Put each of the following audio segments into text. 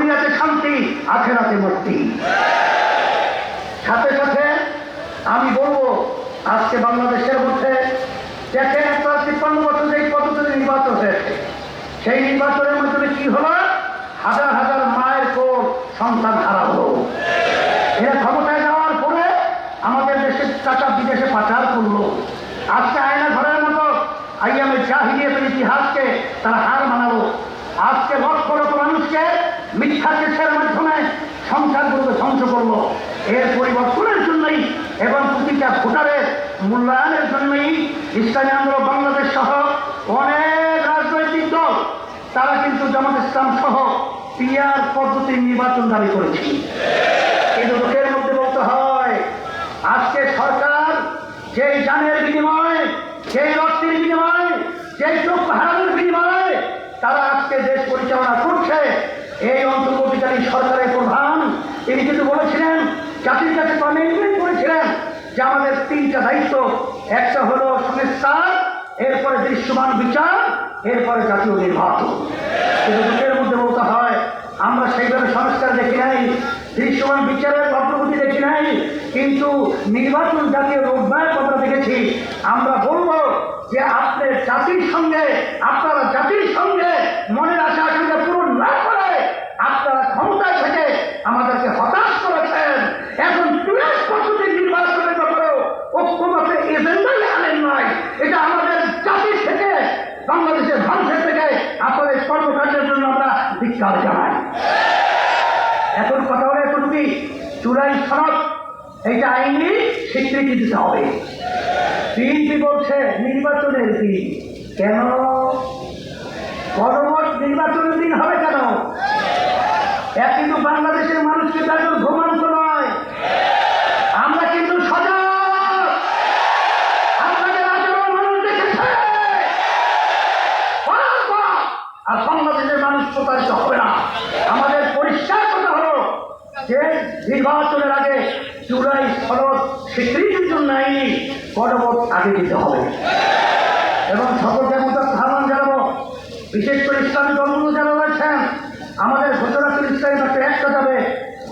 দুনিয়াতে শান্তি, আখেরাতে মুক্তি। সাথে সাথে আমি বলবো, আজকে বাংলাদেশের মধ্যে দেখেন 53 বছর যে পদ্ধতিতে নির্বাচন হয়েছে, সেই নির্বাচনের মাধ্যমে কি হলো? হাজার হাজার মায়ের কোল সন্তান হারা হলো। এরা ক্ষমতায় যাওয়ার পরে আমাদের দেশের টাকা বিদেশে পাচার করলো। আজকে আয়না ঘরের মতো আইয়ামের জাহিলিয়াতের ইতিহাসকে তারা হার মানালো। আজকে লক্ষ লক্ষ মানুষকে মিথ্যা কেসের মাধ্যমে সংসারগুলোকে ধ্বংস করলো। এর পরিবর্তনের জন্যই এবং প্রতিটা ভোটারের মূল্যায়নের জন্যই ইসলামী আন্দোলন বাংলাদেশ সহ অনেক রাজনৈতিক দল তারা কিন্তু জামাত ইসলাম সহ পিআর পদ্ধতির নির্বাচন দাবি করেছে। কিন্তু লোকের মধ্যে বলতে হয়, আজকে সরকার যেই জানের বিনিময়ে, যেই রক্তের বিনিময়ে, যেই চোখ হারানোর বিনিময়ে তারা আজকে দেশ পরিচালনা করছে, এই অন্তর্বর্তীকালীন সরকারের প্রধান তিনি কিন্তু বলেছিলেন, জাতির কাছে কমিটমেন্ট করেছিলেন যে আমাদের 3টা দায়িত্ব, একটা হলো সংস্কার, এরপরে দৃশ্যমান বিচার, এরপরে জাতীয় নির্বাচন। কিন্তু লোকের মধ্যে বলতে হয়, আমরা সেইভাবে সংস্কার দেখি নাই, দৃশ্যমান বিচারের অগ্রগতি দেখি নাই, কিন্তু নির্বাচন জাতীয় রোডম্যাপ আমরা দেখেছি। আমরা বলবো যে আপনারা জাতির সঙ্গে মনের আশা আকাঙ্ক্ষা পূরণ না করে আপনারা ক্ষমতায় থেকে আমাদেরকে হতাশ করেছেন। এখন ২০ পদ্ধতির নির্বাচনের ব্যাপারেও ঐক্যমতে এজেন্ডাই আনেন নাই। এটা আমাদের জাতির থেকে, বাংলাদেশের ধ্বংসের থেকে আপনাদের কর্মকাণ্ডের জন্য আমরা ধিক্কার জানাই। এখন কথা হলো এতটুকুই, চূড়াই সনদ এইটা আইনি স্বীকৃতি দিতে হবে। বিএনপি বলছে নির্বাচনের দিন, কেন গণভোট নির্বাচনের দিন হবে কেন? কিন্তু বাংলাদেশের মানুষকে তাদের ঘুমান্ত নয়, আমরা কিন্তু সজাগ। আপনাদের আচরণ মানুষ দেখেছে, আর বাংলাদেশের মানুষ প্রতারিত হবে না। আমাদের পরিষ্কার কথা হলো যে নির্বাচনের আগে চূড়াই সনদ স্বীকৃতির জন্য আইনি গণভোট আগে দিতে হবে। এবং সকলকে মতো আহ্বান জানাবো, বিশেষ করে ইসলামী দলগুলো যারা রয়েছেন, আমাদের ঘোষণাতুল ইসলামী একটা যাবে,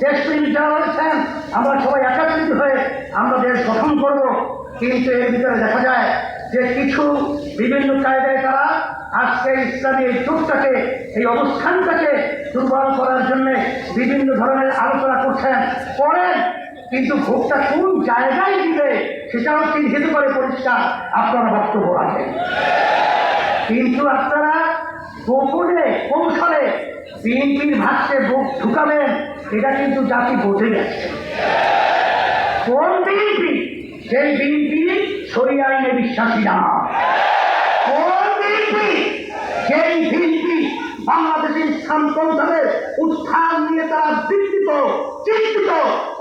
দেশপ্রেমী যারা রয়েছেন, আমরা সবাই একাত্রিত হয়ে আমরা দেশ গঠন করব। কিন্তু এর ভিতরে দেখা যায় যে কিছু বিভিন্ন কায়দায় তারা আজকে ইসলামী এই যুগটাকে, এই অবস্থানটাকে দুর্বল করার জন্য বিভিন্ন ধরনের আলোচনা করেন, কিন্তু ভোটটা কোন জায়গায় দিবে সেটাও চিহ্নিত করে পরিষ্কার আপনারা বক্তব্য রাখেন। কিন্তু আপনারা গোপনে কৌশলে বিএনপির ভাষ্যে ভোট ঢুকাবেন, এটা কিন্তু জাতি বোঝে গেছে। কোন বিএনপি? সেই বিএনপি শরিয়া আইনে বিশ্বাসী না। কোন বিএনপি? সেই বিএনপি বাংলাদেশের ইসলাম পন্থাদের উত্থান নিয়ে তারা চিন্তিত।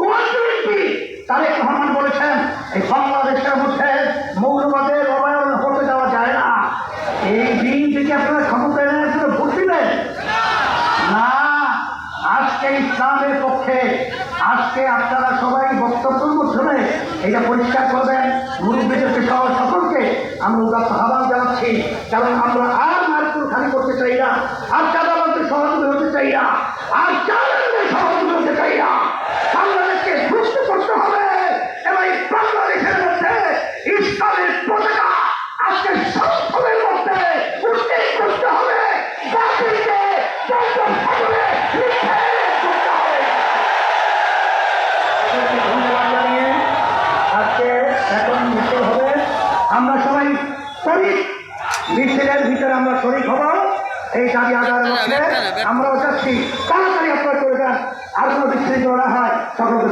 কোন বিএনপি? তারেক রহমান বলেছেন এই বাংলাদেশের মধ্যে মৌলবাদের অবয়ন হতে দেওয়া যায় না। এই বিএনপিকে আপনারা ক্ষমতায় নেওয়ার জন্য ভোট দিবেন না। আজকে ইসলামের পক্ষে, আজকে আপনারা সবাই বক্তব্যের মাধ্যমে এটা পরিষ্কার করবেন। মুরব্বীদেরকে সহ সকলকে আমরা উদাত্ত আহ্বান জানাচ্ছি, কারণ আমরা আর মারপুর খালি করতে চাই না, আর চাঁদাবাদকে সহযোগী হতে চাই না, আর চাঁদাবাদকে সহযোগী হতে চাই না। বাংলাদেশকে সুস্থ করতে হবে এবং বাংলাদেশের মধ্যে ইসলামের পতাকা আজকে সংসদের মধ্যে উল্লেখ করতে হবে। ধন্যবাদ জানিয়ে আজকে এখন মিছিল হবে, আমরা সবাই শরীক, মিছিলের ভিতরে আমরা শরীক হব। এই দাবি আদায়ের লক্ষ্যে আমরাও যাচ্ছি, তাড়াতাড়ি আপনারা করে দেন, আর কোনো বিচ্ছিন্ন না হয়। সকলকে